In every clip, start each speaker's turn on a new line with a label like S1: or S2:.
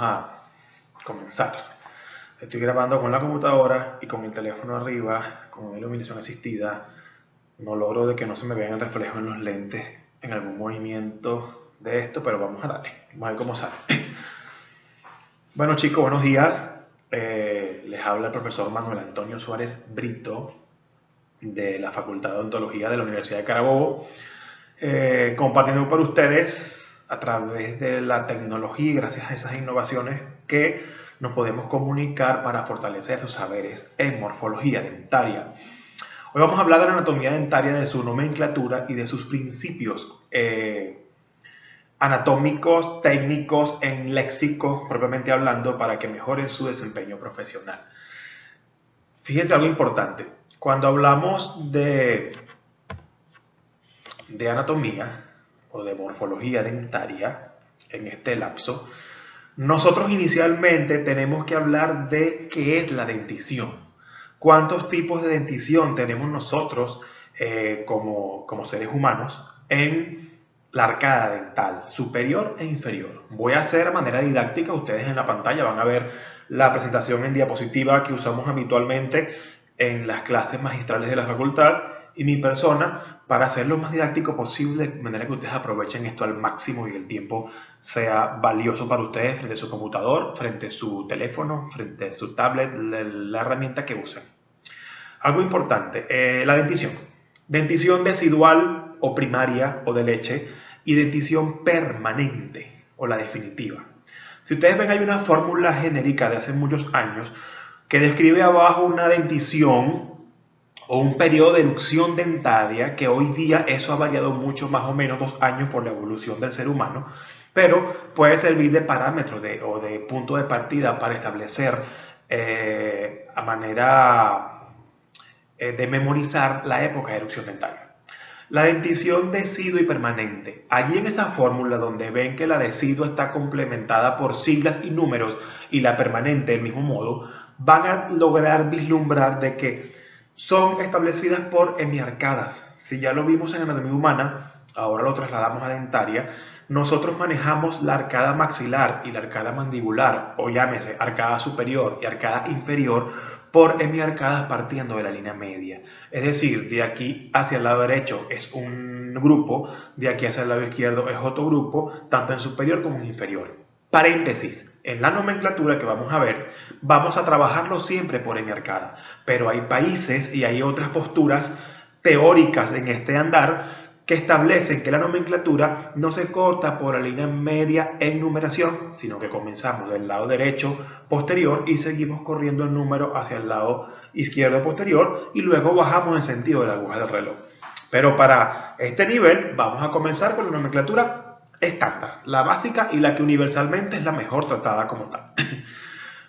S1: a comenzar. Estoy grabando con la computadora y con el teléfono arriba, con iluminación asistida. No logro de que no se me vean el reflejo en los lentes en algún movimiento de esto, pero vamos a darle. Vamos a ver cómo sale. Bueno chicos, buenos días. Les habla el profesor Manuel Antonio Suárez Brito de la Facultad de Odontología de la Universidad de Carabobo, compartiendo para ustedes a través de la tecnología y gracias a esas innovaciones que nos podemos comunicar para fortalecer sus saberes en morfología dentaria. Hoy vamos a hablar de la anatomía dentaria, de su nomenclatura y de sus principios anatómicos, técnicos, en léxico, propiamente hablando, para que mejoren su desempeño profesional. Fíjense algo importante. Cuando hablamos de anatomía o de morfología dentaria, en este lapso, nosotros inicialmente tenemos que hablar de qué es la dentición. ¿Cuántos tipos de dentición tenemos nosotros como seres humanos en la arcada dental, superior e inferior? Voy a hacer de manera didáctica, ustedes en la pantalla van a ver la presentación en diapositiva que usamos habitualmente en las clases magistrales de la facultad y mi persona para hacerlo lo más didáctico posible, de manera que ustedes aprovechen esto al máximo y el tiempo sea valioso para ustedes frente a su computador, frente a su teléfono, frente a su tablet, la herramienta que usen. Algo importante, la dentición. Dentición decidual o primaria o de leche y dentición permanente o la definitiva. Si ustedes ven, hay una fórmula genérica de hace muchos años que describe abajo una dentición o un periodo de erupción dentaria, que hoy día eso ha variado mucho, más o menos 2 años por la evolución del ser humano, pero puede servir de parámetro o de punto de partida para establecer a manera de memorizar la época de erupción dentaria. La dentición decidua y permanente. Allí en esa fórmula donde ven que la decidua está complementada por siglas y números y la permanente del mismo modo, van a lograr vislumbrar de que son establecidas por hemiarcadas. Si ya lo vimos en anatomía humana, ahora lo trasladamos a dentaria. Nosotros manejamos la arcada maxilar y la arcada mandibular, o llámese arcada superior y arcada inferior, por hemiarcadas partiendo de la línea media. Es decir, de aquí hacia el lado derecho es un grupo, de aquí hacia el lado izquierdo es otro grupo, tanto en superior como en inferior. Paréntesis, en la nomenclatura que vamos a ver, vamos a trabajarlo siempre por hemiarcada, pero hay países y hay otras posturas teóricas en este andar que establecen que la nomenclatura no se corta por la línea media en numeración, sino que comenzamos del lado derecho posterior y seguimos corriendo el número hacia el lado izquierdo posterior y luego bajamos en sentido de la aguja del reloj. Pero para este nivel vamos a comenzar con la nomenclatura estándar, la básica y la que universalmente es la mejor tratada como tal.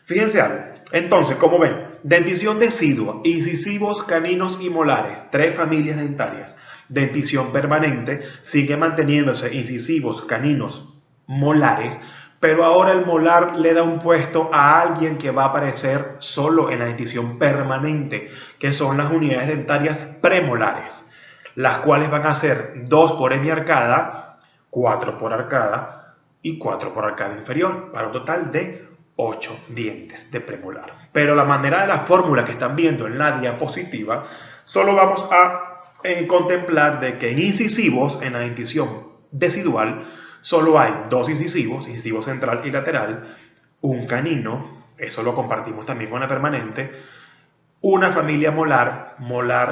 S1: Fíjense algo. Entonces, como ven, dentición decidua, incisivos, caninos y molares, 3 familias dentarias. Dentición permanente, sigue manteniéndose incisivos, caninos, molares, pero ahora el molar le da un puesto a alguien que va a aparecer solo en la dentición permanente, que son las unidades dentarias premolares, las cuales van a ser 2 por hemiarcada, 4 por arcada y 4 por arcada inferior, para un total de 8 dientes de premolar. Pero la manera de la fórmula que están viendo en la diapositiva, solo vamos a contemplar de que en incisivos, en la dentición decidual, solo hay 2 incisivos, incisivo central y lateral, un canino, eso lo compartimos también con la permanente, una familia molar,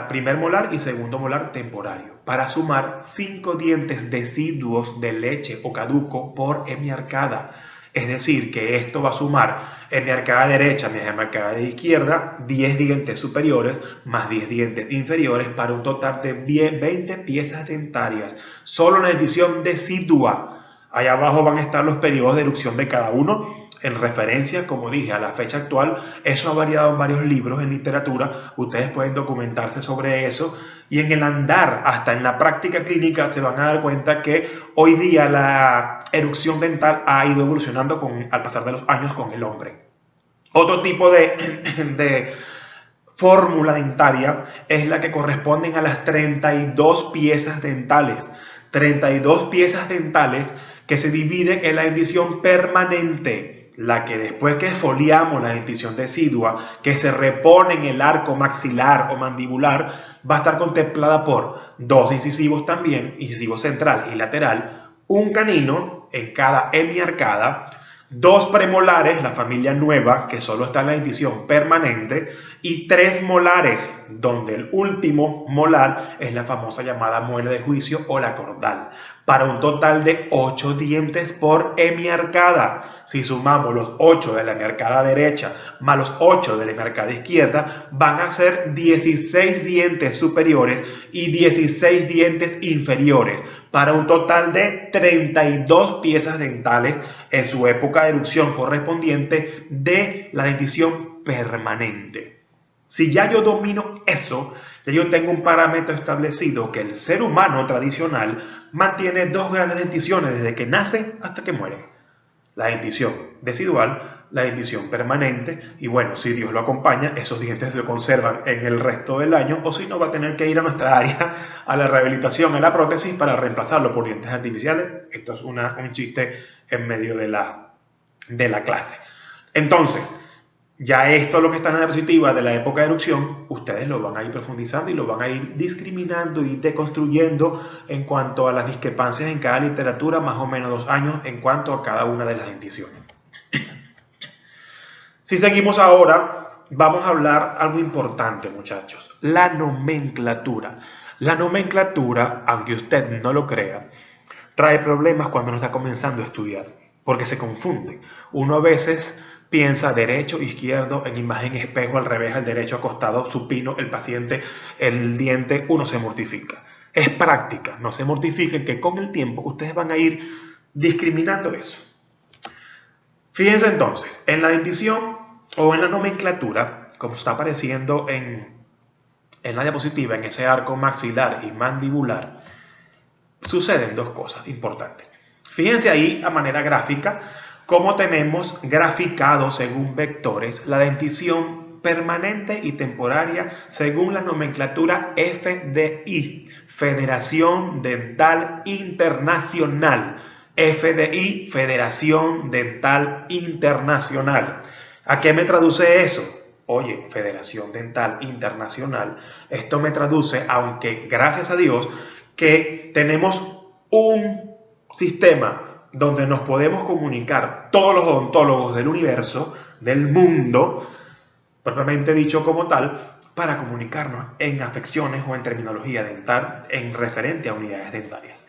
S1: primer molar y segundo molar temporario, para sumar 5 dientes deciduos de leche o caduco por hemiarcada. Es decir, que esto va a sumar hemiarcada derecha más hemiarcada de izquierda, 10 dientes superiores más 10 dientes inferiores, para un total de 20 piezas dentarias. Solo en la dentición decidua. Allá abajo van a estar los periodos de erupción de cada uno, en referencia, como dije, a la fecha actual. Eso ha variado en varios libros en literatura, ustedes pueden documentarse sobre eso, y en el andar, hasta en la práctica clínica, se van a dar cuenta que hoy día la erupción dental ha ido evolucionando al pasar de los años con el hombre. Otro tipo de fórmula dentaria es la que corresponden a las 32 piezas dentales. 32 piezas dentales que se dividen en la dentición permanente, la que después que exfoliamos la dentición decidua, que se repone en el arco maxilar o mandibular, va a estar contemplada por dos incisivos también, incisivo central y lateral, un canino en cada hemiarcada, dos premolares, la familia nueva, que solo está en la dentición permanente, y tres molares, donde el último molar es la famosa llamada muela de juicio o la cordal, para un total de 8 dientes por hemiarcada. Si sumamos los 8 de la hemiarcada derecha más los 8 de la hemiarcada izquierda, van a ser 16 dientes superiores y 16 dientes inferiores, para un total de 32 piezas dentales en su época de erupción correspondiente de la dentición permanente. Si ya yo domino eso, ya yo tengo un parámetro establecido que el ser humano tradicional mantiene dos grandes denticiones desde que nace hasta que muere. La dentición decidual, la dentición permanente, y bueno, si Dios lo acompaña, esos dientes se conservan en el resto del año, o si no, va a tener que ir a nuestra área, a la rehabilitación, a la prótesis, para reemplazarlo por dientes artificiales. Esto es un chiste en medio de la clase. Entonces, ya esto, lo que está en la diapositiva de la época de erupción, ustedes lo van a ir profundizando y lo van a ir discriminando y deconstruyendo en cuanto a las discrepancias en cada literatura, más o menos 2 años en cuanto a cada una de las denticiones. Si seguimos ahora, vamos a hablar algo importante, muchachos: la nomenclatura. La nomenclatura, aunque usted no lo crea, trae problemas cuando uno está comenzando a estudiar, porque se confunde. Uno a veces piensa derecho, izquierdo, en imagen espejo, al revés, al derecho acostado, supino, el paciente, el diente, uno se mortifica. Es práctica, no se mortifiquen, que con el tiempo ustedes van a ir discriminando eso. Fíjense entonces, en la dentición o en la nomenclatura, como está apareciendo en la diapositiva, en ese arco maxilar y mandibular, suceden dos cosas importantes. Fíjense ahí a manera gráfica cómo tenemos graficado según vectores la dentición permanente y temporaria según la nomenclatura FDI, Federación Dental Internacional. FDI, Federación Dental Internacional. ¿A qué me traduce eso? Oye, Federación Dental Internacional, esto me traduce, aunque gracias a Dios, que tenemos un sistema donde nos podemos comunicar todos los odontólogos del universo, del mundo, propiamente dicho como tal, para comunicarnos en afecciones o en terminología dental en referente a unidades dentarias.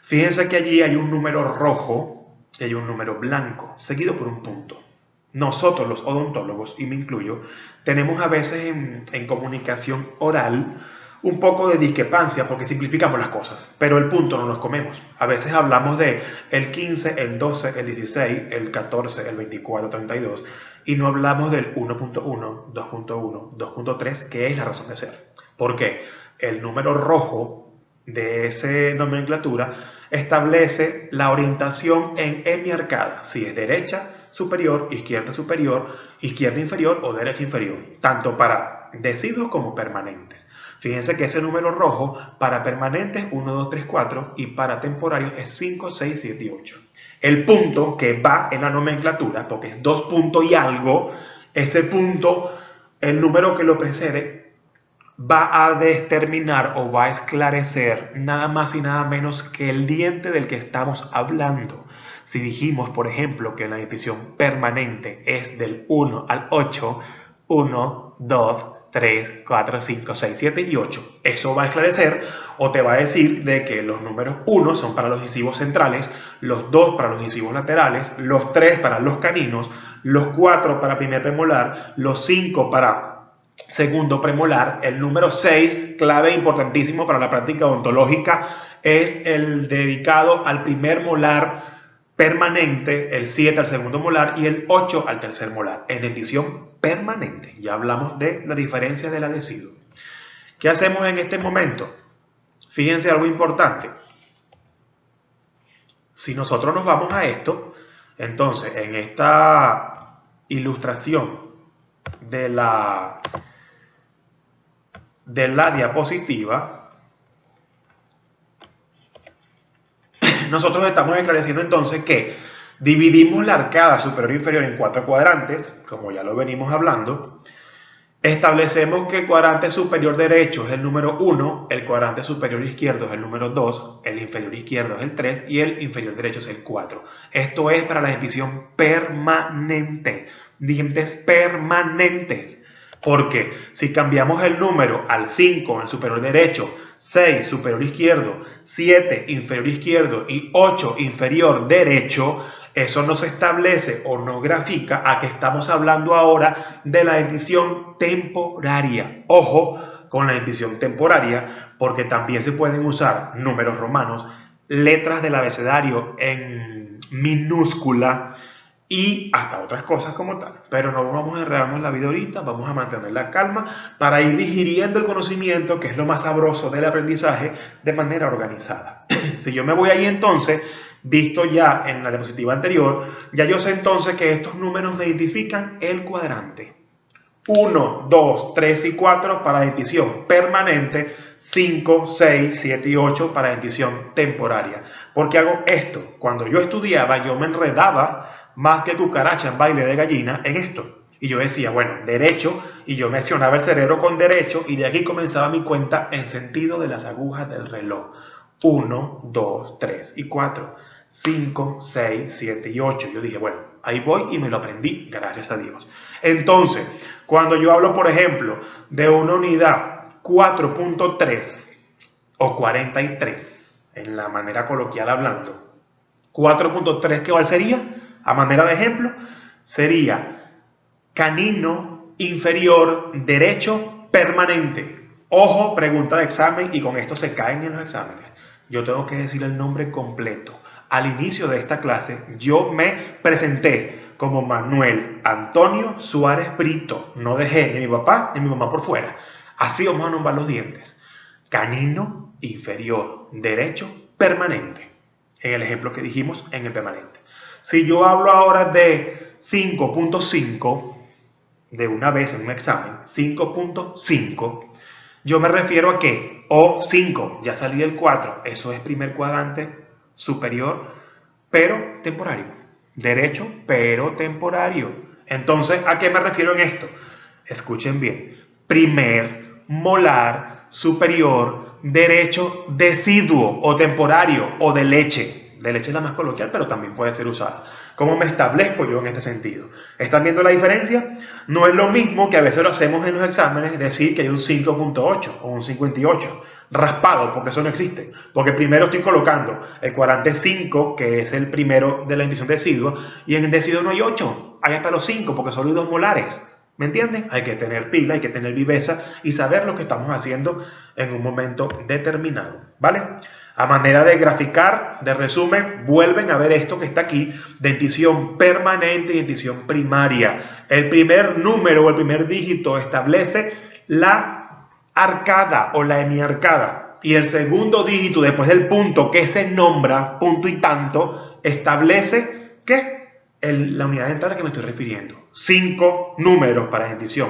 S1: Fíjense que allí hay un número rojo y hay un número blanco, seguido por un punto. Nosotros los odontólogos, y me incluyo, tenemos a veces en comunicación oral un poco de discrepancia porque simplificamos las cosas, pero el punto no nos comemos. A veces hablamos de el 15, el 12, el 16, el 14, el 24, 32 y no hablamos del 1.1, 2.1, 2.3, que es la razón de ser. ¿Por qué? El número rojo de esa nomenclatura establece la orientación en hemiarcada, si es derecha superior, izquierda inferior o derecha inferior, tanto para deciduos como permanentes. Fíjense que ese número rojo para permanentes 1, 2, 3, 4 y para temporarios es 5, 6, 7 y 8. El punto que va en la nomenclatura, porque es 2 puntos y algo, ese punto, el número que lo precede, va a determinar o va a esclarecer nada más y nada menos que el diente del que estamos hablando. Si dijimos, por ejemplo, que la dentición permanente es del 1 al 8, 1, 2, 3, 4, 5, 6, 7 y 8. Eso va a esclarecer o te va a decir de que los números 1 son para los incisivos centrales, los 2 para los incisivos laterales, los 3 para los caninos, los 4 para primer premolar, los 5 para segundo premolar, el número 6, clave importantísimo para la práctica odontológica, es el dedicado al primer molar permanente, el 7 al segundo molar y el 8 al tercer molar. Es dentición permanente. Ya hablamos de la diferencia de la deciduo. ¿Qué hacemos en este momento? Fíjense algo importante. Si nosotros nos vamos a esto, entonces en esta ilustración de la diapositiva, nosotros estamos esclareciendo entonces que Dividimos la arcada superior e inferior en 4 cuadrantes, como ya lo venimos hablando. Establecemos que el cuadrante superior derecho es el número 1, el cuadrante superior izquierdo es el número 2, el inferior izquierdo es el 3 y el inferior derecho es el 4. Esto es para la división permanente, dientes permanentes. Porque si cambiamos el número al 5 en el superior derecho, 6 superior izquierdo, 7 inferior izquierdo y 8 inferior derecho, eso nos establece o nos grafica a que estamos hablando ahora de la dentición temporaria. Ojo con la dentición temporaria, porque también se pueden usar números romanos, letras del abecedario en minúscula y hasta otras cosas como tal. Pero no vamos a enredarnos la vida ahorita, vamos a mantener la calma para ir digiriendo el conocimiento, que es lo más sabroso del aprendizaje, de manera organizada. Si yo me voy ahí entonces, visto ya en la diapositiva anterior, ya yo sé entonces que estos números me identifican el cuadrante. 1, 2, 3 y 4 para dentición permanente, 5, 6, 7 y 8 para dentición temporaria. ¿Por qué hago esto? Cuando yo estudiaba, yo me enredaba más que cucaracha en baile de gallina en esto. Y yo decía, bueno, derecho, y yo mencionaba el cerebro con derecho, y de aquí comenzaba mi cuenta en sentido de las agujas del reloj. 1, 2, 3 y 4, 5, 6, 7 y 8. Yo dije, bueno, ahí voy y me lo aprendí, gracias a Dios. Entonces, cuando yo hablo, por ejemplo, de una unidad 4.3 o 43, en la manera coloquial hablando, 4.3, ¿qué cuál sería? A manera de ejemplo, sería canino inferior derecho permanente. Ojo, pregunta de examen, y con esto se caen en los exámenes. Yo tengo que decir el nombre completo. Al inicio de esta clase, yo me presenté como Manuel Antonio Suárez Brito. No dejé ni mi papá ni mi mamá por fuera. Así vamos a nombrar los dientes. Canino inferior derecho permanente. En el ejemplo que dijimos en el permanente. Si yo hablo ahora de 5.5, de una vez en un examen, 5.5, yo me refiero a que O5, ya salí del 4, eso es primer cuadrante superior, pero temporario. Derecho, pero temporario. Entonces, ¿a qué me refiero en esto? Escuchen bien. Primer molar superior derecho deciduo o temporario o de leche. De leche es la más coloquial, pero también puede ser usada. ¿Cómo me establezco yo en este sentido? ¿Están viendo la diferencia? No es lo mismo que a veces lo hacemos en los exámenes, decir que hay un 5.8 o un 58 raspado, porque eso no existe. Porque primero estoy colocando el cuadrante 5, que es el primero de la dentición decidua, y en el deciduo no hay 8, hay hasta los 5, porque solo hay 2 molares. ¿Me entienden? Hay que tener pila, hay que tener viveza y saber lo que estamos haciendo en un momento determinado, ¿vale? A manera de graficar, de resumen, vuelven a ver esto que está aquí, dentición permanente y dentición primaria. El primer número o el primer dígito establece la arcada o la hemiarcada. Y el segundo dígito, después del punto que se nombra, punto y tanto, establece ¿qué? La unidad dental a la que me estoy refiriendo. 5 números para dentición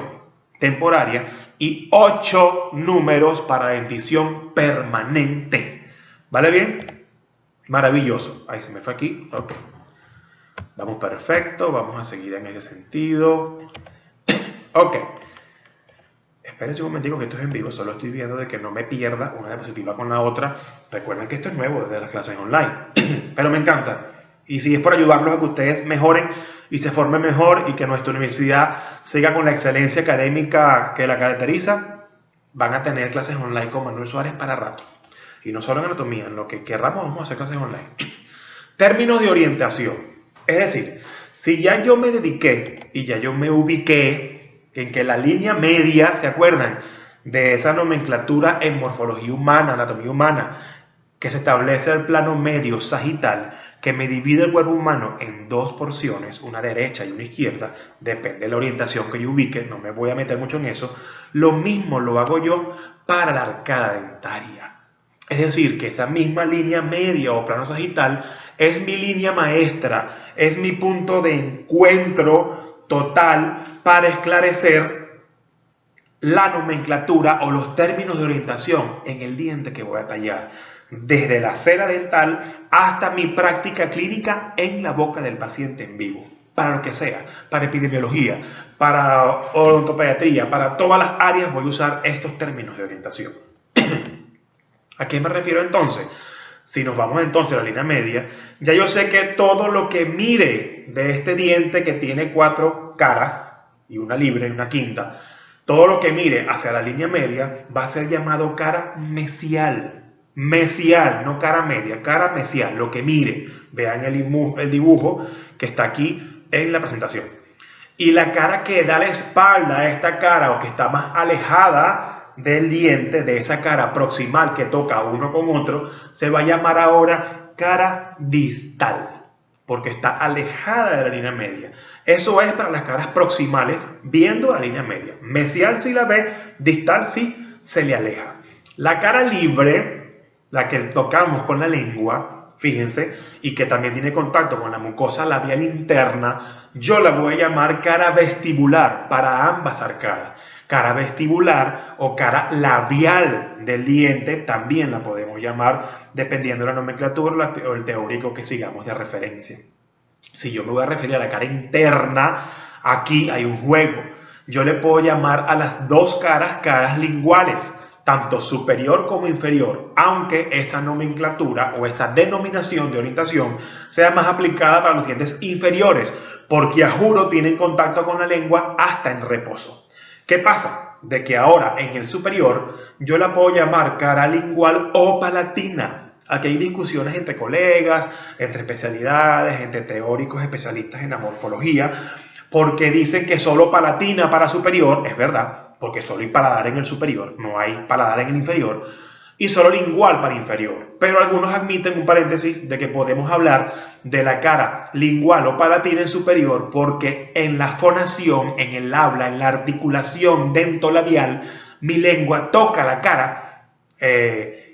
S1: temporaria y 8 números para dentición permanente. ¿Vale bien? Maravilloso. Ahí se me fue aquí. Ok. Vamos perfecto. Vamos a seguir en ese sentido. Ok. Espérense un momentico que esto es en vivo. Solo estoy viendo de que no me pierda una diapositiva con la otra. Recuerden que esto es nuevo desde las clases online. Pero me encanta. Y si es por ayudarlos a que ustedes mejoren y se formen mejor y que nuestra universidad siga con la excelencia académica que la caracteriza, van a tener clases online con Manuel Suárez para rato. Y no solo en anatomía, en lo que querramos vamos a hacer clases online. Términos de orientación. Es decir, si ya yo me dediqué y ya yo me ubiqué en que la línea media, ¿se acuerdan? De esa nomenclatura en morfología humana, anatomía humana, que se establece el plano medio sagital, que me divide el cuerpo humano en 2 porciones, una derecha y una izquierda, depende de la orientación que yo ubique, no me voy a meter mucho en eso. Lo mismo lo hago yo para la arcada dentaria. Es decir, que esa misma línea media o plano sagital es mi línea maestra, es mi punto de encuentro total para esclarecer la nomenclatura o los términos de orientación en el diente que voy a tallar, desde la cera dental hasta mi práctica clínica en la boca del paciente en vivo. Para lo que sea, para epidemiología, para odontopediatría, para todas las áreas voy a usar estos términos de orientación. ¿A qué me refiero entonces? Si nos vamos entonces a la línea media, ya yo sé que todo lo que mire de este diente que tiene 4 caras y una libre y una quinta, todo lo que mire hacia la línea media va a ser llamado cara mesial. Mesial, no cara media, cara mesial, lo que mire. Vean el dibujo que está aquí en la presentación. Y la cara que da la espalda a esta cara o que está más alejada del diente, de esa cara proximal que toca uno con otro, se va a llamar ahora cara distal, porque está alejada de la línea media. Eso es para las caras proximales, viendo la línea media. Mesial si la ve, distal si se le aleja. La cara libre, la que tocamos con la lengua, fíjense, y que también tiene contacto con la mucosa labial interna, yo la voy a llamar cara vestibular para ambas arcadas. Cara vestibular o cara labial del diente también la podemos llamar dependiendo de la nomenclatura o el teórico que sigamos de referencia. Si yo me voy a referir a la cara interna, aquí hay un juego. Yo le puedo llamar a las dos caras linguales, tanto superior como inferior, aunque esa nomenclatura o esa denominación de orientación sea más aplicada para los dientes inferiores, porque a juro tienen contacto con la lengua hasta en reposo. ¿Qué pasa? De que ahora en el superior yo la puedo llamar cara lingual o palatina. Aquí hay discusiones entre colegas, entre especialidades, entre teóricos especialistas en la morfología, porque dicen que solo palatina para superior, es verdad, porque solo hay paladar en el superior, no hay paladar en el inferior, y solo lingual para inferior. Pero algunos admiten un paréntesis de que podemos hablar de la cara lingual o palatina en superior porque en la fonación, en el habla, en la articulación dentolabial, mi lengua toca la cara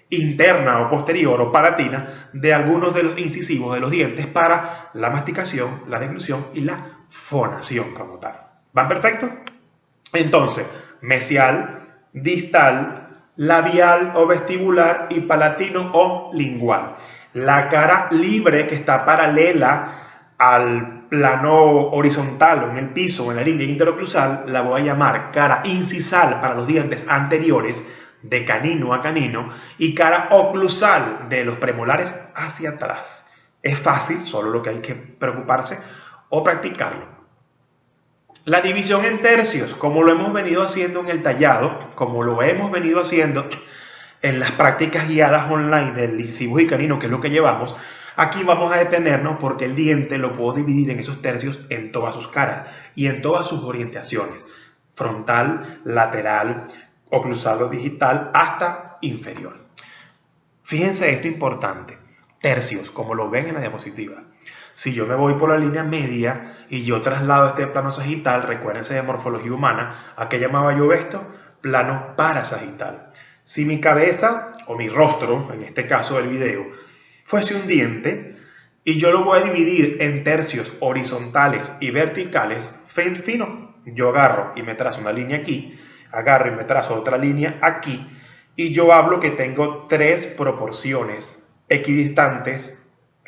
S1: interna o posterior o palatina de algunos de los incisivos de los dientes para la masticación, la deglución y la fonación como tal. ¿Van perfecto? Entonces, mesial, distal, labial o vestibular y palatino o lingual. La cara libre que está paralela al plano horizontal o en el piso o en la línea interoclusal la voy a llamar cara incisal para los dientes anteriores de canino a canino y cara oclusal de los premolares hacia atrás. Es fácil, solo lo que hay que preocuparse o practicarlo. La división en tercios, como lo hemos venido haciendo en el tallado, como lo hemos venido haciendo en las prácticas guiadas online del incisivo y canino, que es lo que llevamos, aquí vamos a detenernos porque el diente lo puedo dividir en esos tercios en todas sus caras y en todas sus orientaciones, frontal, lateral, oclusal o digital, hasta inferior. Fíjense esto importante, tercios, como lo ven en la diapositiva. Si yo me voy por la línea media y yo traslado este plano sagital, recuérdense de morfología humana, ¿a qué llamaba yo esto? Plano parasagital. Si mi cabeza o mi rostro, en este caso del video, fuese un diente y yo lo voy a dividir en tercios horizontales y verticales, fino, yo agarro y me trazo una línea aquí, agarro y me trazo otra línea aquí y yo hablo que tengo 3 proporciones equidistantes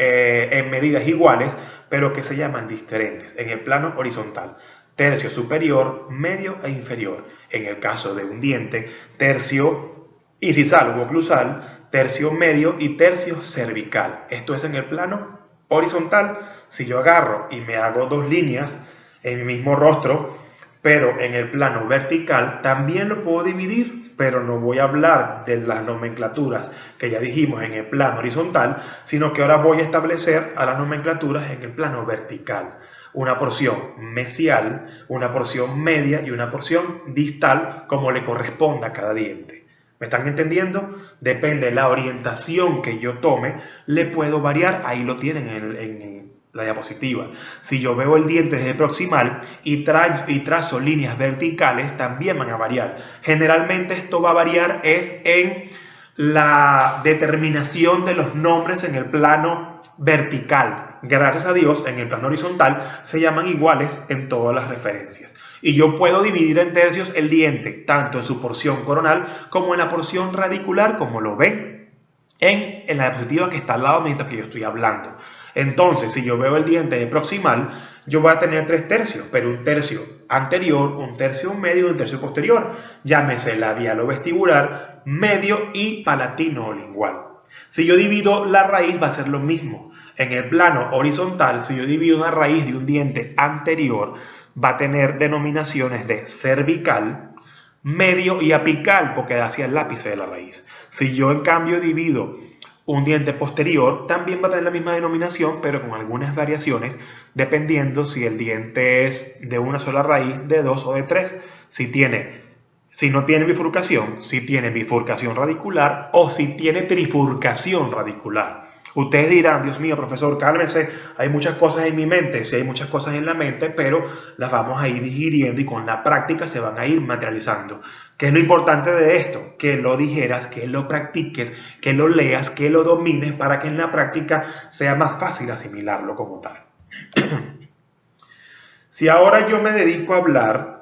S1: en medidas iguales, pero que se llaman diferentes en el plano horizontal. Tercio superior, medio e inferior. En el caso de un diente, tercio incisal u oclusal, tercio medio y tercio cervical. Esto es en el plano horizontal. Si yo agarro y me hago 2 líneas en mi mismo rostro, pero en el plano vertical, también lo puedo dividir, pero no voy a hablar de las nomenclaturas que ya dijimos en el plano horizontal, sino que ahora voy a establecer a las nomenclaturas en el plano vertical. Una porción mesial, una porción media y una porción distal, como le corresponda a cada diente. ¿Me están entendiendo? Depende de la orientación que yo tome, le puedo variar, ahí lo tienen en la diapositiva. Si yo veo el diente desde proximal y trazo líneas verticales, también van a variar. Generalmente esto va a variar en la determinación de los nombres en el plano vertical. Gracias a Dios, en el plano horizontal se llaman iguales en todas las referencias. Y yo puedo dividir en tercios el diente, tanto en su porción coronal como en la porción radicular, como lo ven en la diapositiva que está al lado mientras que yo estoy hablando. Entonces, si yo veo el diente proximal, yo voy a tener 3 tercios, pero un tercio anterior, un tercio medio y un tercio posterior. Llámese labial o vestibular, medio y palatino o lingual. Si yo divido la raíz va a ser lo mismo. En el plano horizontal, si yo divido una raíz de un diente anterior, va a tener denominaciones de cervical, medio y apical, porque da hacia el ápice de la raíz. Si yo en cambio divido un diente posterior, también va a tener la misma denominación, pero con algunas variaciones, dependiendo si el diente es de una sola raíz, de 2 o de 3. Si no tiene bifurcación, si tiene bifurcación radicular o si tiene trifurcación radicular. Ustedes dirán, Dios mío, profesor, cálmese, hay muchas cosas en mi mente, sí hay muchas cosas en la mente, pero las vamos a ir digiriendo y con la práctica se van a ir materializando. ¿Qué es lo importante de esto? Que lo dijeras, que lo practiques, que lo leas, que lo domines para que en la práctica sea más fácil asimilarlo como tal. Si ahora yo me dedico a hablar,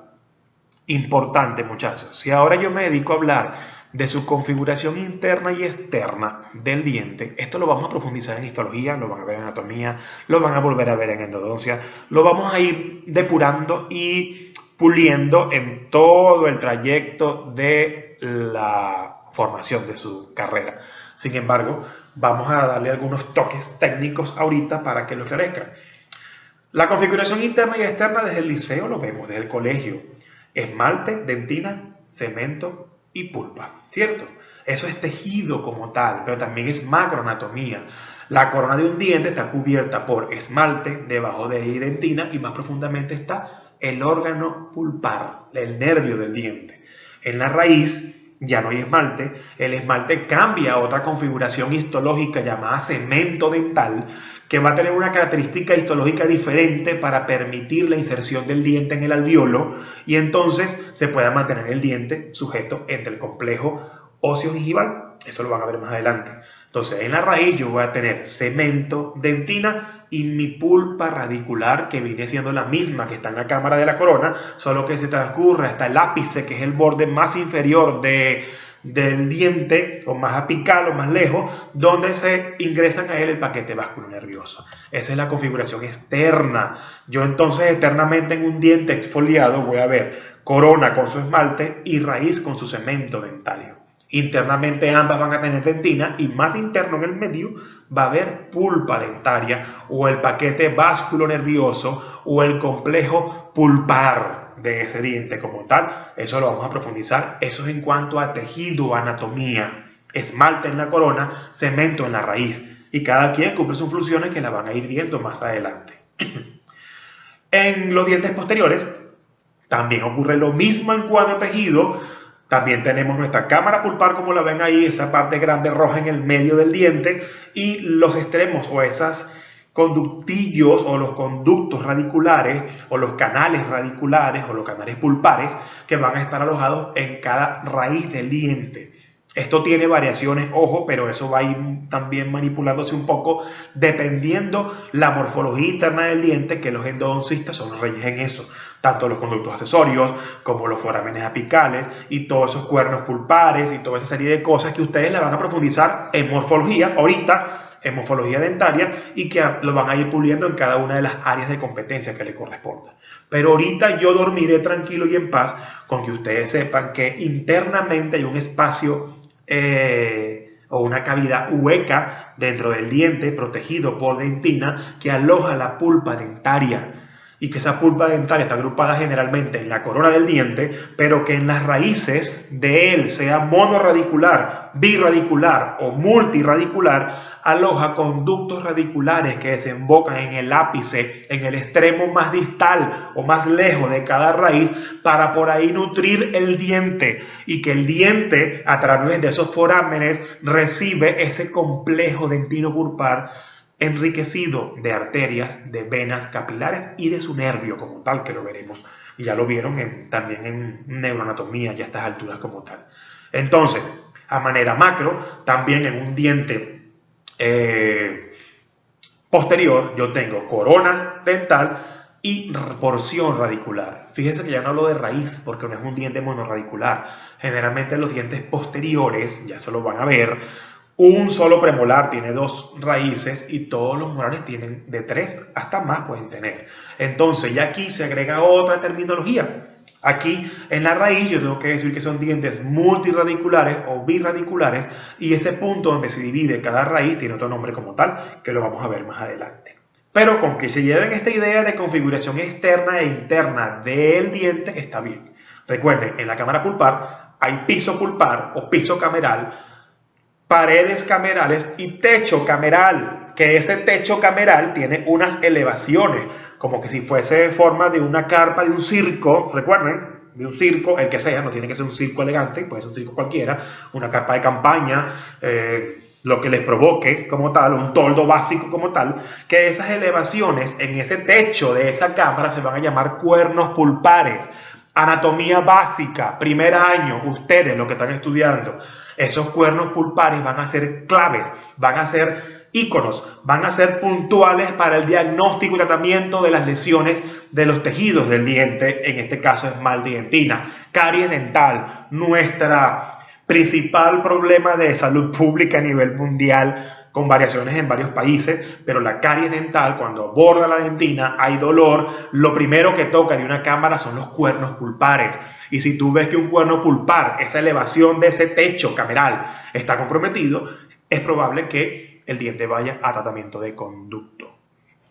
S1: importante muchachos, si ahora yo me dedico a hablar de su configuración interna y externa del diente, esto lo vamos a profundizar en histología, lo van a ver en anatomía, lo van a volver a ver en endodoncia, lo vamos a ir depurando y puliendo en todo el trayecto de la formación de su carrera. Sin embargo, vamos a darle algunos toques técnicos ahorita para que lo esclarezcan. La configuración interna y externa desde el liceo lo vemos, desde el colegio. Esmalte, dentina, cemento y pulpa, ¿cierto? Eso es tejido como tal, pero también es macroanatomía. La corona de un diente está cubierta por esmalte, debajo de ella dentina y más profundamente está el órgano pulpar, el nervio del diente. En la raíz ya no hay esmalte, el esmalte cambia a otra configuración histológica llamada cemento dental, que va a tener una característica histológica diferente para permitir la inserción del diente en el alveolo y entonces se pueda mantener el diente sujeto entre el complejo óseo gingival. Eso lo van a ver más adelante. Entonces, en la raíz yo voy a tener cemento, dentina y mi pulpa radicular, que viene siendo la misma que está en la cámara de la corona, solo que se transcurre hasta el ápice, que es el borde más inferior del diente, o más apical o más lejos, donde se ingresan a él el paquete vasculonervioso. Esa es la configuración externa. Yo entonces externamente en un diente exfoliado voy a ver corona con su esmalte y raíz con su cemento dentario. Internamente ambas van a tener dentina y más interno en el medio va a haber pulpa dentaria o el paquete vasculonervioso o el complejo pulpar de ese diente como tal. Eso lo vamos a profundizar. Eso es en cuanto a tejido, anatomía. Esmalte en la corona, cemento en la raíz. Y cada quien cumple sus funciones que la van a ir viendo más adelante. En los dientes posteriores también ocurre lo mismo en cuanto a tejido. También tenemos nuestra cámara pulpar, como la ven ahí, esa parte grande roja en el medio del diente, y los extremos o esas conductillos o los conductos radiculares o los canales radiculares o los canales pulpares que van a estar alojados en cada raíz del diente. Esto tiene variaciones, ojo, pero eso va a ir también manipulándose un poco dependiendo la morfología interna del diente, que los endodoncistas son los reyes en eso. Tanto los conductos accesorios como los forámenes apicales y todos esos cuernos pulpares y toda esa serie de cosas que ustedes la van a profundizar en morfología ahorita, en morfología dentaria, y que lo van a ir puliendo en cada una de las áreas de competencia que le corresponda. Pero ahorita yo dormiré tranquilo y en paz con que ustedes sepan que internamente hay un espacio o una cavidad hueca dentro del diente protegido por dentina que aloja la pulpa dentaria y que esa pulpa dentaria está agrupada generalmente en la corona del diente, pero que en las raíces de él, sea monoradicular, biradicular o multiradicular, aloja conductos radiculares que desembocan en el ápice, en el extremo más distal o más lejos de cada raíz, para por ahí nutrir el diente y que el diente, a través de esos forámenes, recibe ese complejo dentino pulpar enriquecido de arterias, de venas capilares y de su nervio como tal, que lo veremos, y ya lo vieron también en neuroanatomía ya a estas alturas como tal. Entonces, a manera macro, también en un diente posterior yo tengo corona dental y porción radicular. Fíjense que ya no hablo de raíz porque no es un diente monoradicular. Generalmente los dientes posteriores, ya se lo van a ver, Un solo premolar tiene dos raíces y todos los molares tienen de tres hasta más pueden tener. Entonces ya aquí se agrega otra terminología. Aquí en la raíz yo tengo que decir que son dientes multiradiculares o birradiculares y ese punto donde se divide cada raíz tiene otro nombre como tal, que lo vamos a ver más adelante. Pero con que se lleven esta idea de configuración externa e interna del diente está bien. Recuerden, en la cámara pulpar hay piso pulpar o piso cameral, paredes camerales y techo cameral, que ese techo cameral tiene unas elevaciones, como que si fuese forma de una carpa de un circo, recuerden, de un circo, el que sea, no tiene que ser un circo elegante, puede ser un circo cualquiera, una carpa de campaña, lo que les provoque como tal, un toldo básico como tal, que esas elevaciones en ese techo de esa cámara se van a llamar cuernos pulpares. Anatomía básica, primer año, ustedes lo que están estudiando, esos cuernos pulpares van a ser claves, van a ser íconos, van a ser puntuales para el diagnóstico y tratamiento de las lesiones de los tejidos del diente, en este caso es maldientina, caries dental, nuestra principal problema de salud pública a nivel mundial, con variaciones en varios países, pero la caries dental, cuando aborda la dentina, hay dolor, lo primero que toca de una cámara son los cuernos pulpares. Y si tú ves que un cuerno pulpar, esa elevación de ese techo cameral, está comprometido, es probable que el diente vaya a tratamiento de conducto.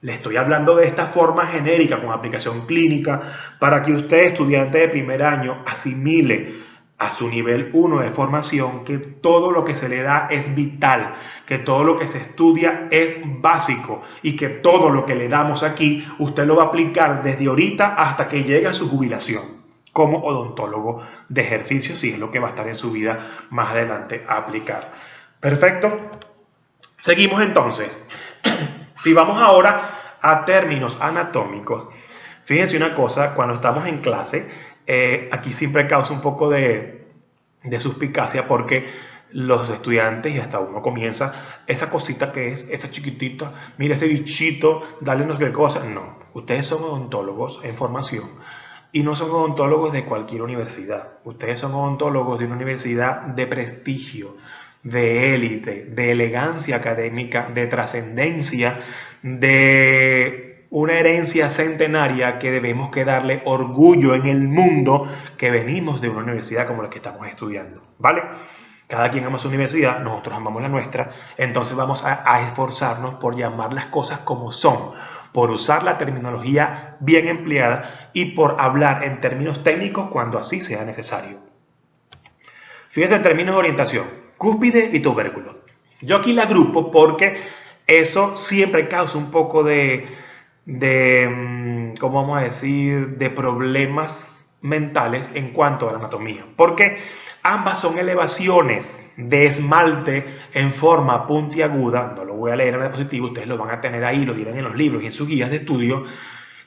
S1: Le estoy hablando de esta forma genérica con aplicación clínica para que usted, estudiante de primer año, asimile a su nivel 1 de formación que todo lo que se le da es vital, que todo lo que se estudia es básico y que todo lo que le damos aquí usted lo va a aplicar desde ahorita hasta que llegue a su jubilación como odontólogo de ejercicio, si es lo que va a estar en su vida más adelante a aplicar. Perfecto. Seguimos entonces. Si vamos ahora a términos anatómicos, fíjense una cosa, cuando estamos en clase, aquí siempre causa un poco de suspicacia porque los estudiantes y hasta uno comienza, esa cosita que es, esta chiquitita, mira ese bichito, dale no sé qué cosa. No, ustedes son odontólogos en formación y no son odontólogos de cualquier universidad. Ustedes son odontólogos de una universidad de prestigio, de élite, de elegancia académica, de trascendencia, de una herencia centenaria que debemos que darle orgullo en el mundo que venimos de una universidad como la que estamos estudiando, ¿vale? Cada quien ama su universidad, nosotros amamos la nuestra, entonces vamos a esforzarnos por llamar las cosas como son, por usar la terminología bien empleada y por hablar en términos técnicos cuando así sea necesario. Fíjense en términos de orientación, cúspide y tubérculo. Yo aquí la agrupo porque eso siempre causa un poco ¿cómo vamos a decir?, de problemas mentales en cuanto a la anatomía. Porque ambas son elevaciones de esmalte en forma puntiaguda, no lo voy a leer en la diapositiva, ustedes lo van a tener ahí, lo tienen en los libros y en sus guías de estudio,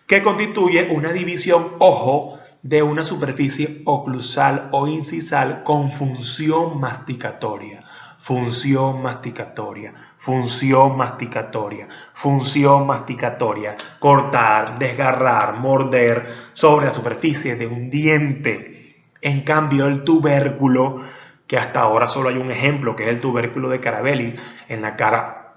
S1: que constituye una división, ojo, de una superficie oclusal o incisal con función masticatoria. Función masticatoria, función masticatoria, función masticatoria, cortar, desgarrar, morder sobre la superficie de un diente. En cambio, el tubérculo, que hasta ahora solo hay un ejemplo, que es el tubérculo de Carabelli en la cara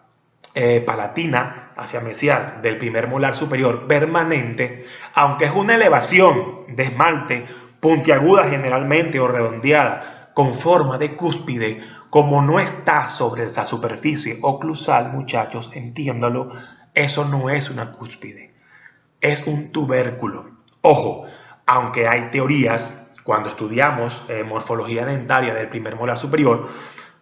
S1: palatina hacia mesial del primer molar superior permanente, aunque es una elevación de esmalte puntiaguda generalmente o redondeada con forma de cúspide, como no está sobre esa superficie oclusal, muchachos, entiéndalo, eso no es una cúspide, es un tubérculo. Ojo, aunque hay teorías, cuando estudiamos morfología dentaria del primer molar superior,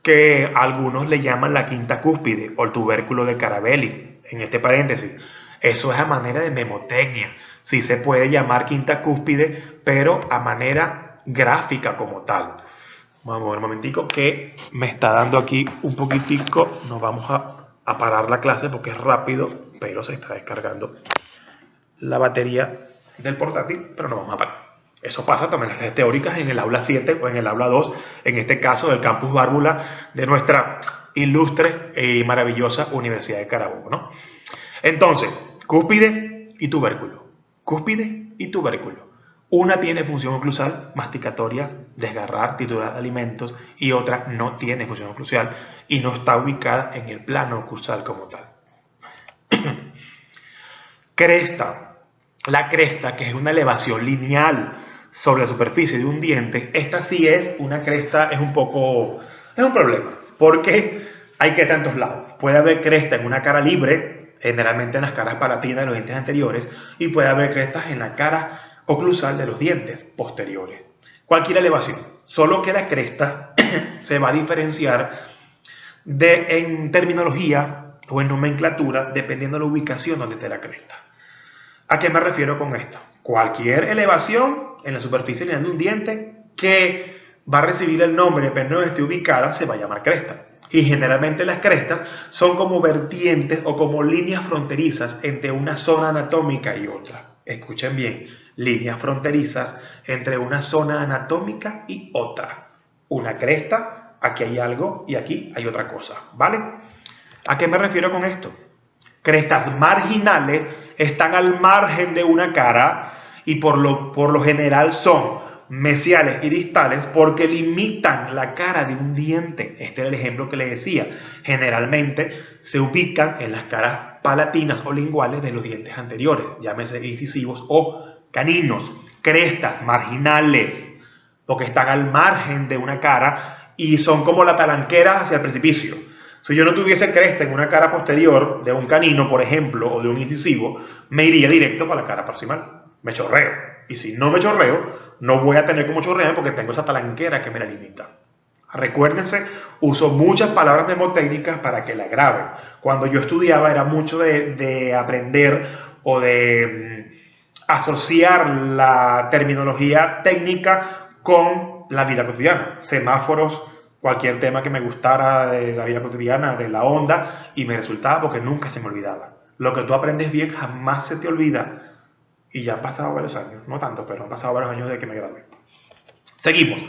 S1: que algunos le llaman la quinta cúspide o el tubérculo de Carabelli, en este paréntesis. Eso es a manera de memotecnia. Sí se puede llamar quinta cúspide, pero a manera gráfica como tal. Vamos a ver un momentico que me está dando aquí un poquitico. Nos vamos a parar la clase porque es rápido, pero se está descargando la batería del portátil, pero no vamos a parar. Eso pasa también en las clases teóricas en el aula 7 o en el aula 2, en este caso del campus Bárbula de nuestra ilustre y maravillosa Universidad de Carabobo, ¿no? Entonces, cúspide y tubérculo. Cúspide y tubérculo. Una tiene función oclusal, masticatoria, desgarrar, triturar alimentos, y otra no tiene función oclusal y no está ubicada en el plano oclusal como tal. Cresta. La cresta, que es una elevación lineal sobre la superficie de un diente, esta sí es una cresta, es un problema, porque hay que tantos lados. Puede haber cresta en una cara libre, generalmente en las caras palatinas de los dientes anteriores, y puede haber crestas en la cara oclusal de los dientes posteriores. Cualquier elevación, solo que la cresta se va a diferenciar en terminología o en nomenclatura dependiendo de la ubicación donde esté la cresta. ¿A qué me refiero con esto? Cualquier elevación en la superficie lineal de un diente que va a recibir el nombre dependiendo de donde esté ubicada se va a llamar cresta. Y generalmente las crestas son como vertientes o como líneas fronterizas entre una zona anatómica y otra. Escuchen bien, líneas fronterizas entre una zona anatómica y otra. Una cresta, aquí hay algo y aquí hay otra cosa, ¿vale? ¿A qué me refiero con esto? Crestas marginales están al margen de una cara y por lo general son mesiales y distales porque limitan la cara de un diente. Este era el ejemplo que les decía. Generalmente se ubican en las caras palatinas o linguales de los dientes anteriores, llámese incisivos o caninos. Crestas marginales, porque están al margen de una cara y son como la talanquera hacia el precipicio. Si yo no tuviese cresta en una cara posterior de un canino, por ejemplo, o de un incisivo, me iría directo para la cara proximal. Me chorreo. Y si no me chorreo, no voy a tener como chorrear porque tengo esa talanquera que me la limita. Recuérdense, uso muchas palabras mnemotécnicas para que la graben. Cuando yo estudiaba era mucho de aprender o de asociar la terminología técnica con la vida cotidiana. Semáforos, cualquier tema que me gustara de la vida cotidiana, de la onda, y me resultaba porque nunca se me olvidaba. Lo que tú aprendes bien jamás se te olvida. Y ya han pasado varios años, no tanto, pero han pasado varios años desde que me gradué. Seguimos.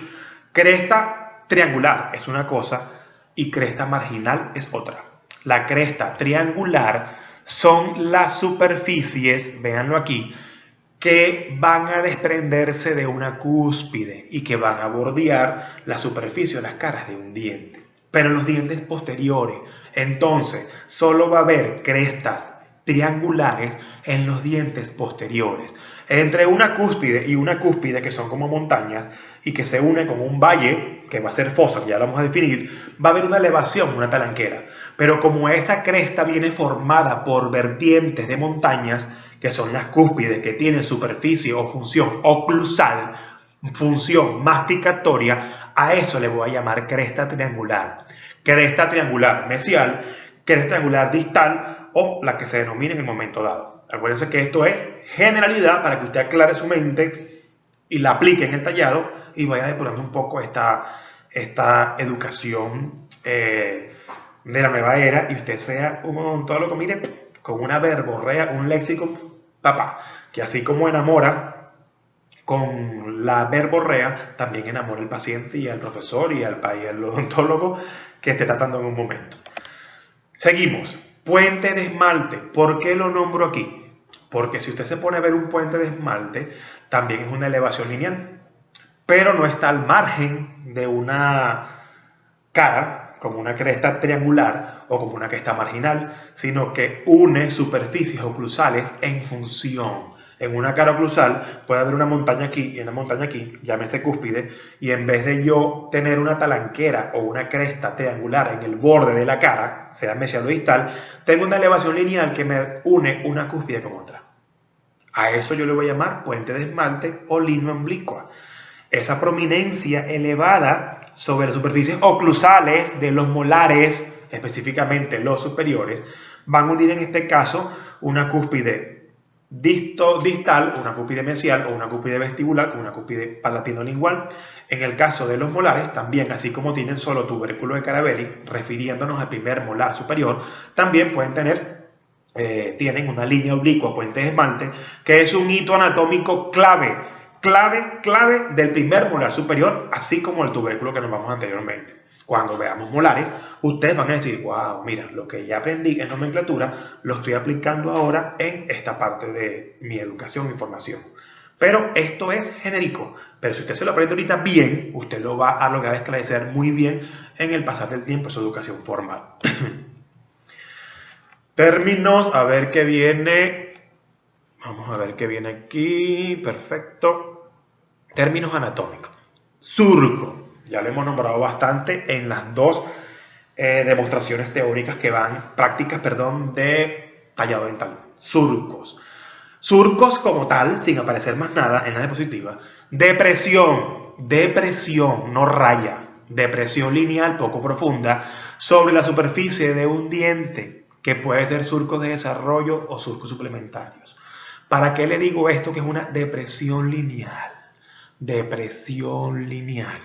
S1: Cresta triangular es una cosa y cresta marginal es otra. La cresta triangular son las superficies, véanlo aquí, que van a desprenderse de una cúspide y que van a bordear la superficie de las caras de un diente. Pero en los dientes posteriores, entonces, solo va a haber crestas triangulares en los dientes posteriores. Entre una cúspide y una cúspide, que son como montañas, y que se unen con un valle, que va a ser fosa, que ya lo vamos a definir, va a haber una elevación, una talanquera. Pero como esa cresta viene formada por vertientes de montañas, que son las cúspides que tienen superficie o función oclusal, función masticatoria, a eso le voy a llamar cresta triangular. Cresta triangular mesial, cresta triangular distal o la que se denomine en el momento dado. Acuérdense que esto es generalidad para que usted aclare su mente y la aplique en el tallado y vaya depurando un poco esta educación de la nueva era y usted sea un odontólogo, mire, con una verborrea, un léxico, papá, que así como enamora con la verborrea, también enamora al paciente y al profesor y al odontólogo que esté tratando en un momento. Seguimos. Puente de esmalte. ¿Por qué lo nombro aquí? Porque si usted se pone a ver un puente de esmalte, también es una elevación lineal, pero no está al margen de una cara, como una cresta triangular o como una cresta marginal, sino que une superficies oclusales en función. En una cara oclusal puede haber una montaña aquí y una montaña aquí, llámese cúspide, y en vez de yo tener una talanquera o una cresta triangular en el borde de la cara, sea mesial o distal, tengo una elevación lineal que me une una cúspide con otra. A eso yo le voy a llamar puente de esmalte o línea oblicua. Esa prominencia elevada sobre las superficies oclusales de los molares, específicamente los superiores, van a unir en este caso una cúspide distal, una cúspide mesial o una cúspide vestibular con una cúspide palatino-lingual. En el caso de los molares, también, así como tienen solo tubérculo de Carabelli, refiriéndonos al primer molar superior, también pueden tienen una línea oblicua, puente de esmalte, que es un hito anatómico clave del primer molar superior, así como el tubérculo que nos vamos anteriormente. Cuando veamos molares, ustedes van a decir, wow, mira, lo que ya aprendí en nomenclatura, lo estoy aplicando ahora en esta parte de mi educación y formación. Pero esto es genérico. Pero si usted se lo aprende ahorita bien, usted lo va a lograr esclarecer muy bien en el pasar del tiempo en su educación formal. Términos, a ver qué viene. Vamos a ver qué viene aquí. Perfecto. Términos anatómicos. Surco. Ya lo hemos nombrado bastante en las dos demostraciones teóricas que van, prácticas, perdón, de tallado dental. Surcos. Surcos como tal, sin aparecer más nada en la diapositiva. Depresión. Depresión, no raya. Depresión lineal poco profunda sobre la superficie de un diente, que puede ser surcos de desarrollo o surcos suplementarios. ¿Para qué le digo esto que es una depresión lineal? Depresión lineal.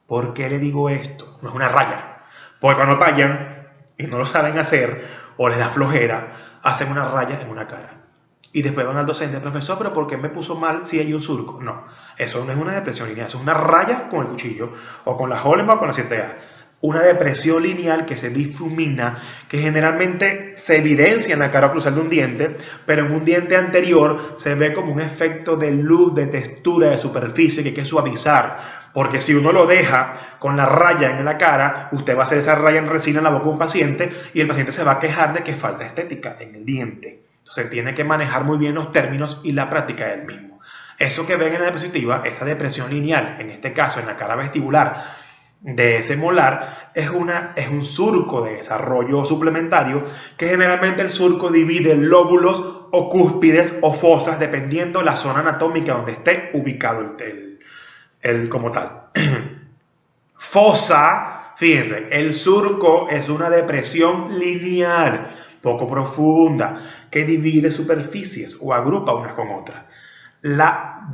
S1: ¿Por qué le digo esto? No es una raya. Porque cuando tallan y no lo saben hacer o les da flojera, hacen una raya en una cara. Y después van al docente, profesor, pero ¿por qué me puso mal si hay un surco? No, eso no es una depresión lineal, eso es una raya con el cuchillo, o con la Hollenbach o con la 7A. Una depresión lineal que se difumina, que generalmente se evidencia en la cara oclusal de un diente, pero en un diente anterior se ve como un efecto de luz, de textura, de superficie que hay que suavizar. Porque si uno lo deja con la raya en la cara, usted va a hacer esa raya en resina en la boca de un paciente y el paciente se va a quejar de que falta estética en el diente. Entonces tiene que manejar muy bien los términos y la práctica del mismo. Eso que ven en la diapositiva, esa depresión lineal, en este caso en la cara vestibular de ese molar, es un surco de desarrollo suplementario que generalmente el surco divide lóbulos o cúspides o fosas dependiendo la zona anatómica donde esté ubicado el como tal. Fosa, fíjense, el surco es una depresión lineal, poco profunda, que divide superficies o agrupa unas con otras. La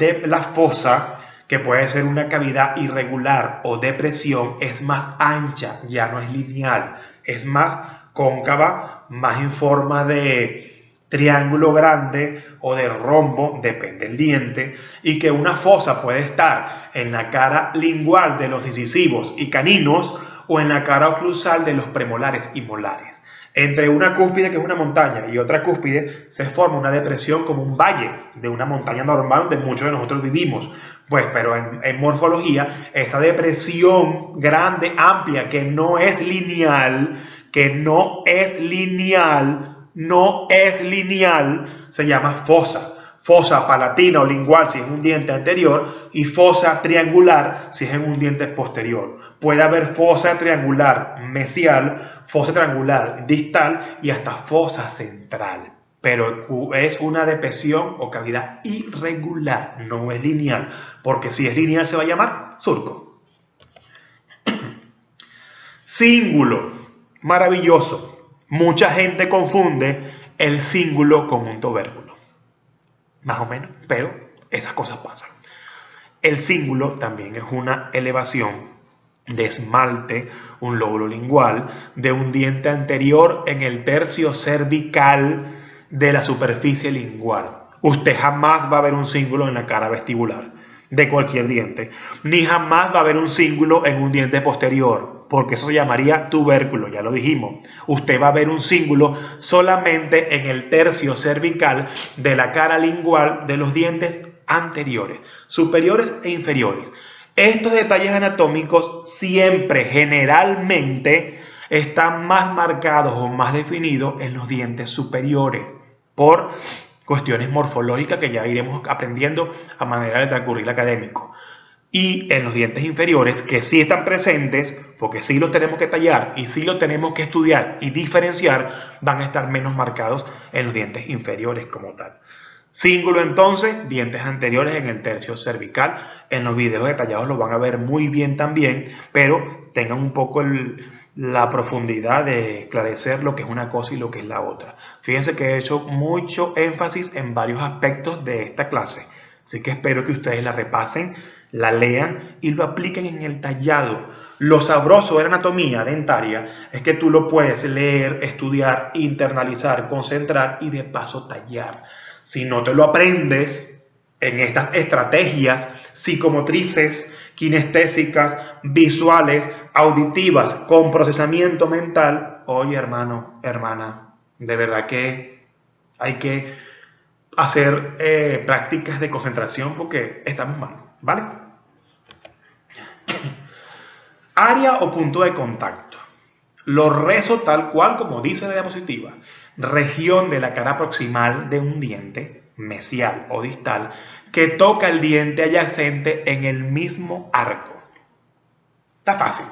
S1: fosa, que puede ser una cavidad irregular o depresión, es más ancha, ya no es lineal, es más cóncava, más en forma de triángulo grande o de rombo, depende del diente, y que una fosa puede estar en la cara lingual de los incisivos y caninos o en la cara oclusal de los premolares y molares. Entre una cúspide, que es una montaña, y otra cúspide, se forma una depresión como un valle de una montaña normal donde muchos de nosotros vivimos. Pues, pero en morfología, esa depresión grande, amplia, que no es lineal, se llama fosa. Fosa palatina o lingual si es un diente anterior y fosa triangular si es en un diente posterior. Puede haber fosa triangular mesial, fosa triangular distal y hasta fosa central. Pero es una depresión o cavidad irregular, no es lineal, porque si es lineal se va a llamar surco. Cíngulo, maravilloso. Mucha gente confunde el cíngulo con un tubérculo. Más o menos, pero esas cosas pasan. El cíngulo también es una elevación de esmalte, un lóbulo lingual, de un diente anterior en el tercio cervical de la superficie lingual. Usted jamás va a ver un cíngulo en la cara vestibular de cualquier diente, ni jamás va a haber un cíngulo en un diente posterior, porque eso se llamaría tubérculo, ya lo dijimos. Usted va a ver un cíngulo solamente en el tercio cervical de la cara lingual de los dientes anteriores, superiores e inferiores. Estos detalles anatómicos siempre, generalmente, están más marcados o más definidos en los dientes superiores por cuestiones morfológicas que ya iremos aprendiendo a manera de transcurrir académico. Y en los dientes inferiores, que sí están presentes, porque sí los tenemos que tallar y sí los tenemos que estudiar y diferenciar, van a estar menos marcados en los dientes inferiores como tal. Cíngulo entonces, dientes anteriores en el tercio cervical. En los videos detallados lo van a ver muy bien también, pero tengan un poco la profundidad de esclarecer lo que es una cosa y lo que es la otra. Fíjense que he hecho mucho énfasis en varios aspectos de esta clase, así que espero que ustedes la repasen, la lean y lo apliquen en el tallado. Lo sabroso de la anatomía dentaria es que tú lo puedes leer, estudiar, internalizar, concentrar y de paso tallar. Si no te lo aprendes en estas estrategias psicomotrices, kinestésicas, visuales, auditivas, con procesamiento mental, oye hermano, hermana, de verdad que hay que hacer prácticas de concentración porque estamos mal, ¿vale? Área o punto de contacto. Lo rezo tal cual como dice la diapositiva. Región de la cara proximal de un diente, mesial o distal, que toca el diente adyacente en el mismo arco. Está fácil.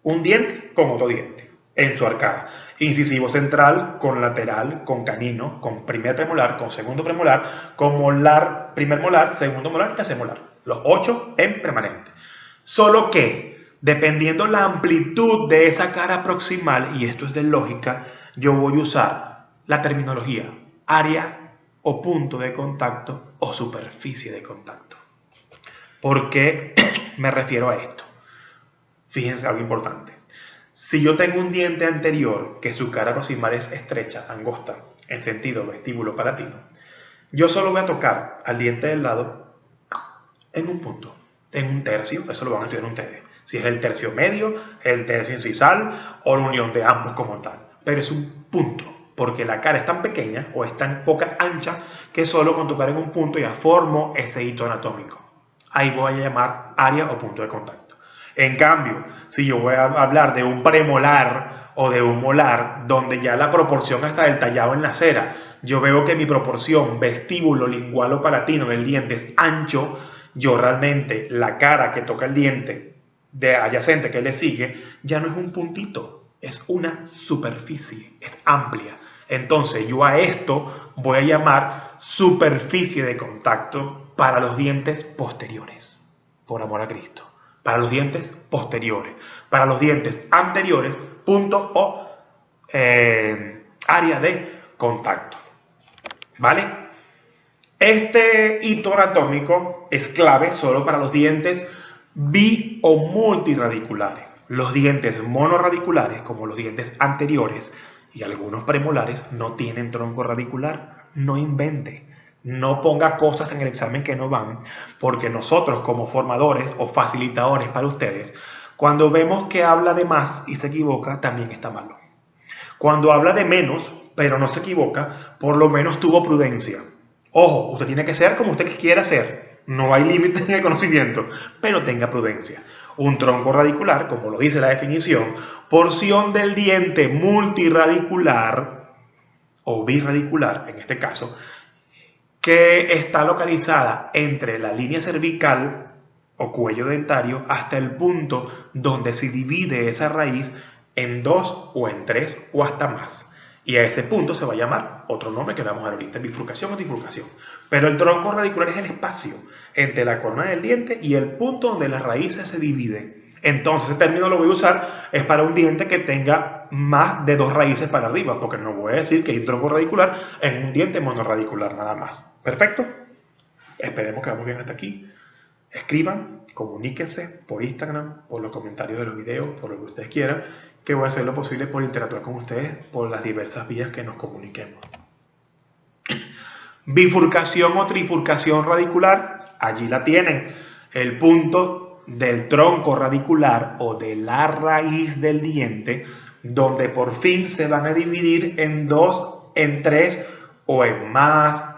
S1: Un diente con otro diente en su arcada. Incisivo central con lateral, con canino, con primer premolar, con segundo premolar, con molar, primer molar, segundo molar y tercer molar. Los 8 en permanente. Solo que, dependiendo la amplitud de esa cara proximal, y esto es de lógica, yo voy a usar la terminología área o punto de contacto o superficie de contacto. ¿Por qué me refiero a esto? Fíjense algo importante. Si yo tengo un diente anterior que su cara proximal es estrecha, angosta, en sentido vestíbulo palatino, yo solo voy a tocar al diente del lado en un punto, en un tercio, eso lo van a estudiar ustedes. Si es el tercio medio, el tercio incisal o la unión de ambos como tal. Pero es un punto, porque la cara es tan pequeña o es tan poca ancha que solo con tocar en un punto ya formo ese hito anatómico. Ahí voy a llamar área o punto de contacto. En cambio, si yo voy a hablar de un premolar o de un molar, donde ya la proporción hasta del tallado en la cera, yo veo que mi proporción vestíbulo, lingual o palatino del diente es ancho, yo realmente la cara que toca el diente de adyacente que le sigue, ya no es un puntito, es una superficie, es amplia. Entonces yo a esto voy a llamar superficie de contacto para los dientes posteriores, por amor a Cristo. Para los dientes posteriores. Para los dientes anteriores, punto o área de contacto. ¿Vale? Este hito anatómico es clave solo para los dientes bi o multiradiculares. Los dientes monorradiculares, como los dientes anteriores y algunos premolares, no tienen tronco radicular. No invente. No ponga cosas en el examen que no van, porque nosotros como formadores o facilitadores para ustedes, cuando vemos que habla de más y se equivoca, también está malo. Cuando habla de menos, pero no se equivoca, por lo menos tuvo prudencia. Ojo, usted tiene que ser como usted quiera ser. No hay límite en el conocimiento, pero tenga prudencia. Un tronco radicular, como lo dice la definición, porción del diente multiradicular o birradicular, en este caso, que está localizada entre la línea cervical o cuello dentario hasta el punto donde se divide esa raíz en 2 o en 3 o hasta más. Y a ese punto se va a llamar otro nombre que le vamos a dar ahorita, bifurcación o trifurcación. Pero el tronco radicular es el espacio entre la corona del diente y el punto donde las raíces se dividen. Entonces, ese término lo voy a usar es para un diente que tenga más de 2 raíces para arriba, porque no voy a decir que hay un tronco radicular en un diente monorradicular nada más. ¿Perfecto? Esperemos que vamos bien hasta aquí. Escriban, comuníquense por Instagram, por los comentarios de los videos, por lo que ustedes quieran, que voy a hacer lo posible por interactuar con ustedes por las diversas vías que nos comuniquemos. Bifurcación o trifurcación radicular, allí la tienen. El punto del tronco radicular o de la raíz del diente, donde por fin se van a dividir en 2, en 3 o en más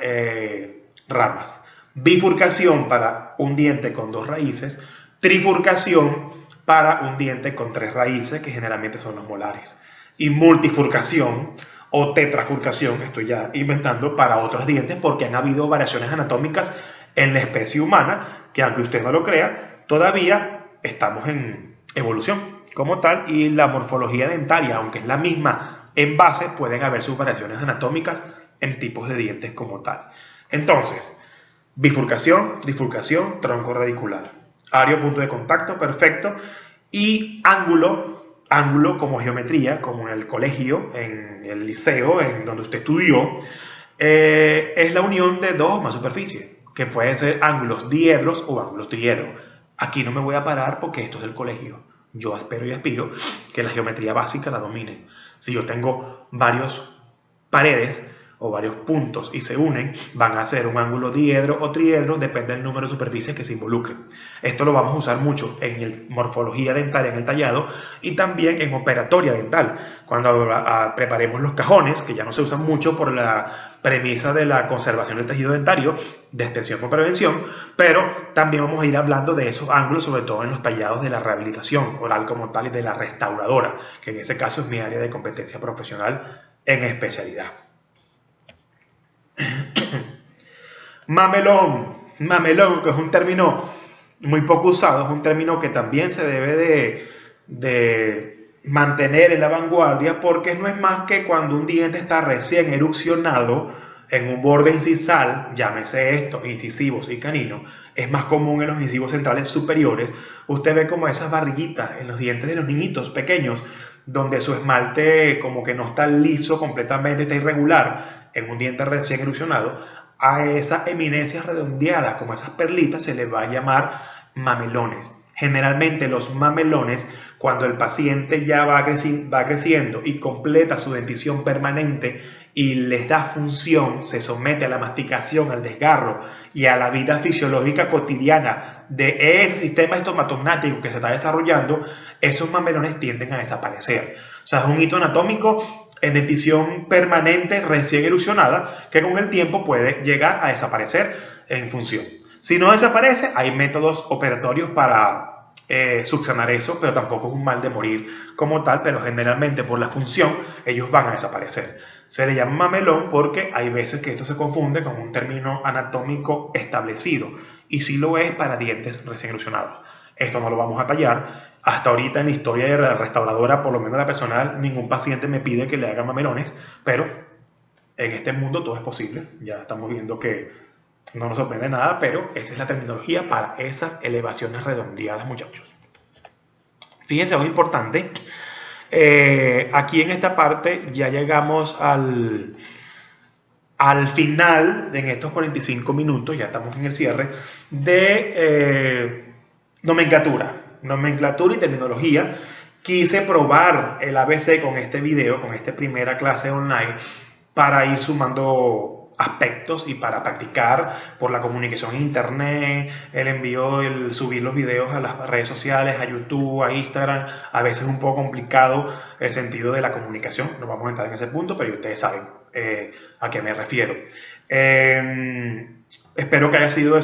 S1: ramas. Bifurcación para un diente con 2 raíces, trifurcación para un diente con 3 raíces, que generalmente son los molares, y multifurcación o tetrafurcación, estoy ya inventando, para otros dientes, porque han habido variaciones anatómicas en la especie humana, que aunque usted no lo crea, todavía estamos en evolución como tal, y la morfología dentaria, aunque es la misma en base, pueden haber sus variaciones anatómicas en tipos de dientes como tal. Entonces, bifurcación, trifurcación, tronco radicular. Área o punto de contacto, perfecto. Y ángulo como geometría, como en el colegio, en el liceo, en donde usted estudió, es la unión de 2 o más superficies, que pueden ser ángulos diedros o ángulos triedros. Aquí no me voy a parar porque esto es del colegio. Yo espero y aspiro que la geometría básica la dominen. Si yo tengo varios paredes o varios puntos y se unen, van a ser un ángulo diedro o triedro, depende del número de superficies que se involucren. Esto lo vamos a usar mucho en morfología dentaria, en el tallado, y también en operatoria dental, cuando preparemos los cajones, que ya no se usan mucho por la premisa de la conservación del tejido dentario, de extensión con prevención, pero también vamos a ir hablando de esos ángulos, sobre todo en los tallados de la rehabilitación oral como tal y de la restauradora, que en ese caso es mi área de competencia profesional en especialidad. Mamelón, mamelón, que es un término muy poco usado, es un término que también se debe de mantener en la vanguardia porque no es más que cuando un diente está recién erupcionado en un borde incisal, llámese esto, incisivos y caninos, es más común en los incisivos centrales superiores. Usted ve como esas barriguitas en los dientes de los niñitos pequeños, donde su esmalte como que no está liso completamente, está irregular en un diente recién erupcionado. A esas eminencias redondeadas, como esas perlitas, se les va a llamar mamelones. Generalmente los mamelones, cuando el paciente ya va creciendo y completa su dentición permanente y les da función, se somete a la masticación, al desgarro y a la vida fisiológica cotidiana de ese sistema estomatognático que se está desarrollando, esos mamelones tienden a desaparecer. O sea, es un hito anatómico en dentición permanente recién erosionada que con el tiempo puede llegar a desaparecer en función. Si no desaparece, hay métodos operatorios para subsanar eso, pero tampoco es un mal de morir como tal, pero generalmente por la función ellos van a desaparecer. Se le llama mamelón porque hay veces que esto se confunde con un término anatómico establecido y sí lo es para dientes recién erosionados. Esto no lo vamos a tallar. Hasta ahorita en la historia de la restauradora, por lo menos la personal, ningún paciente me pide que le haga mamelones, pero en este mundo todo es posible. Ya estamos viendo que no nos sorprende nada, pero esa es la terminología para esas elevaciones redondeadas, muchachos. Fíjense, algo importante. Aquí en esta parte ya llegamos al final, en estos 45 minutos, ya estamos en el cierre, de nomenclatura y terminología. Quise probar el ABC con este video, con esta primera clase online, para ir sumando aspectos y para practicar por la comunicación en internet, el envío, el subir los videos a las redes sociales, a YouTube, a Instagram. A veces es un poco complicado el sentido de la comunicación, no vamos a entrar en ese punto, pero ustedes saben a qué me refiero. Espero que haya sido de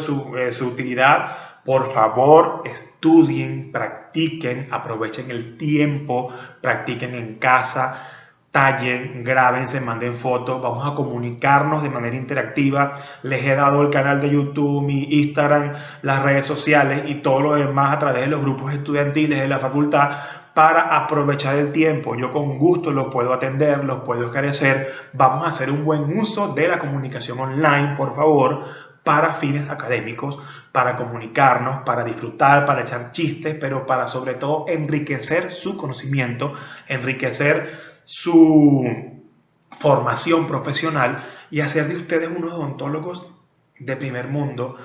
S1: su utilidad. Por favor, estudien, practiquen, aprovechen el tiempo, practiquen en casa, tallen, grábense, manden fotos, vamos a comunicarnos de manera interactiva. Les he dado el canal de YouTube, mi Instagram, las redes sociales y todo lo demás a través de los grupos estudiantiles de la facultad para aprovechar el tiempo. Yo con gusto los puedo atender, los puedo esclarecer. Vamos a hacer un buen uso de la comunicación online, por favor, para fines académicos, para comunicarnos, para disfrutar, para echar chistes, pero para sobre todo enriquecer su conocimiento, enriquecer su formación profesional y hacer de ustedes unos odontólogos de primer mundo,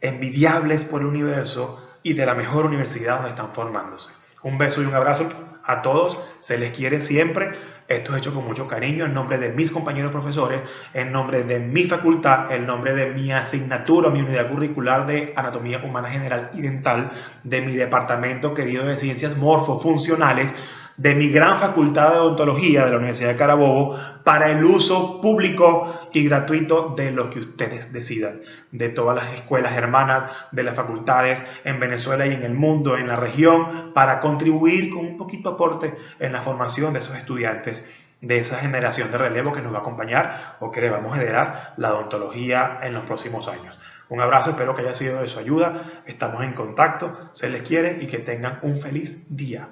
S1: envidiables por el universo y de la mejor universidad donde están formándose. Un beso y un abrazo a todos, se les quiere siempre. Esto es hecho con mucho cariño en nombre de mis compañeros profesores, en nombre de mi facultad, en nombre de mi asignatura, mi unidad curricular de Anatomía Humana General y Dental, de mi departamento querido de Ciencias Morfofuncionales, de mi gran facultad de odontología de la Universidad de Carabobo, para el uso público y gratuito de lo que ustedes decidan, de todas las escuelas hermanas, de las facultades en Venezuela y en el mundo, en la región, para contribuir con un poquito aporte en la formación de esos estudiantes, de esa generación de relevo que nos va a acompañar o que le vamos a heredar la odontología en los próximos años. Un abrazo, espero que haya sido de su ayuda, estamos en contacto, se les quiere y que tengan un feliz día.